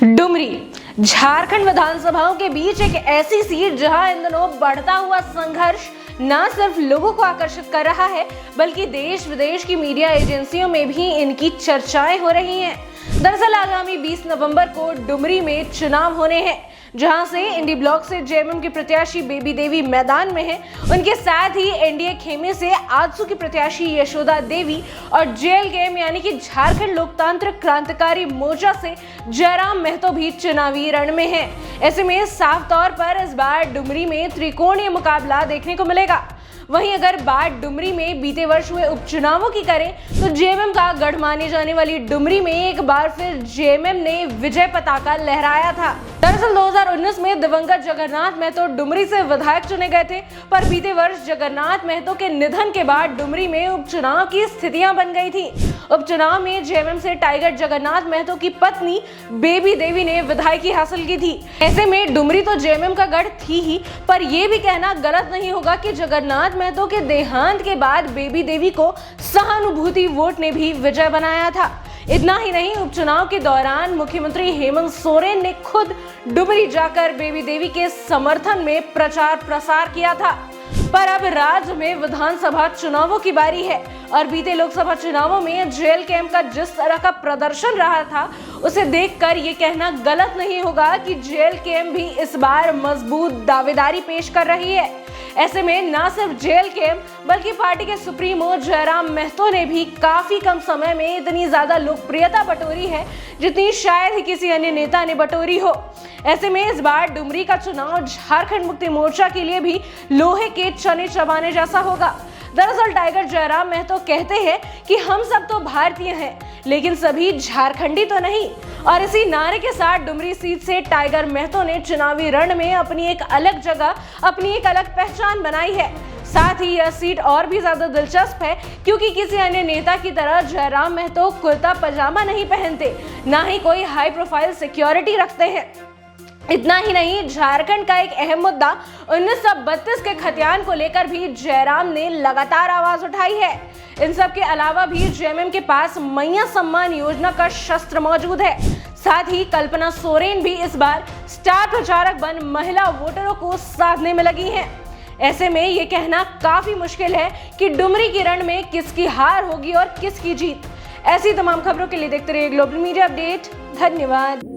डुमरी झारखंड विधानसभाओं के बीच एक ऐसी सीट जहां इन दिनों बढ़ता हुआ संघर्ष न सिर्फ लोगों को आकर्षित कर रहा है बल्कि देश विदेश की मीडिया एजेंसियों में भी इनकी चर्चाएं हो रही हैं। दरअसल आगामी 20 नवंबर को डुमरी में चुनाव होने हैं, जहां से इंडी ब्लॉक से जेएमएम की प्रत्याशी बेबी देवी मैदान में है। उनके साथ ही एनडीए खेमे से आजसू की प्रत्याशी यशोदा देवी और जेएलकेएम यानी कि झारखंड लोकतांत्रिक क्रांतिकारी मोर्चा से जयराम महतो भी चुनावी रण में हैं। ऐसे में साफ तौर पर इस बार डुमरी में त्रिकोणीय मुकाबला देखने को मिलेगा। वहीं अगर बात डुमरी में बीते वर्ष हुए उपचुनावों की करें तो जेएमएम का गढ़ माने जाने वाली डुमरी में एक बार फिर जेएमएम ने विजय पताका लहराया था। दरअसल 2019 में दिवंगत जगन्नाथ महतो डुमरी से विधायक चुने गए थे, पर बीते वर्ष जगन्नाथ महतो के निधन के बाद डुमरी में उपचुनाव की स्थितियां बन गई थी। उपचुनाव में जेएमएम से टाइगर जगन्नाथ महतो की पत्नी बेबी देवी ने विधायकी हासिल की थी। ऐसे में डुमरी तो जेएमएम का गढ़ थी ही, पर यह भी कहना गलत नहीं होगा कि जगन्नाथ महतो के देहांत के बाद बेबी देवी को सहानुभूति वोट ने भी विजय बनाया था। इतना ही नहीं, उपचुनाव के दौरान मुख्यमंत्री हेमंत सोरेन ने खुद डुमरी जाकर बेबी देवी के समर्थन में प्रचार प्रसार किया था। पर अब राज्य में विधानसभा चुनावों की बारी है और बीते लोकसभा चुनावों में जेएलकेएम का जिस तरह का प्रदर्शन रहा था उसे देखकर ये कहना गलत नहीं होगा कि जेएलकेएम भी इस बार मजबूत दावेदारी पेश कर रही है। ऐसे में न सिर्फ जेएलकेएम बल्कि पार्टी के सुप्रीमो जयराम महतो ने भी काफी कम समय में इतनी ज्यादा लोकप्रियता बटोरी है जितनी शायद ही किसी अन्य नेता ने बटोरी हो। ऐसे में इस बार डुमरी का चुनाव झारखंड मुक्ति मोर्चा के लिए भी लोहे के चने चबाने जैसा होगा। दरअसल टाइगर जयराम महतो कहते हैं कि हम सब तो भारतीय हैं लेकिन सभी झारखंडी तो नहीं, और इसी नारे के साथ डुमरी सीट से टाइगर महतो ने चुनावी रण में अपनी एक अलग जगह, अपनी एक अलग पहचान बनाई है। साथ ही यह सीट और भी ज्यादा दिलचस्प है क्योंकि किसी अन्य नेता की तरह जयराम महतो कुर्ता पजामा नहीं पहनते, ना ही कोई हाई प्रोफाइल सिक्योरिटी रखते हैं। इतना ही नहीं, झारखंड का एक अहम मुद्दा 1932 के खतियान को लेकर भी जयराम ने लगातार आवाज उठाई है। इन सब के अलावा भी जेएमएम के पास मैया सम्मान योजना का शस्त्र मौजूद है। साथ ही कल्पना सोरेन भी इस बार स्टार प्रचारक बन महिला वोटरों को साधने में लगी हैं। ऐसे में ये कहना काफी मुश्किल है कि डुमरी की रण में किसकी हार होगी और किसकी जीत। ऐसी तमाम खबरों के लिए देखते रहिए ग्लोबल मीडिया अपडेट। धन्यवाद।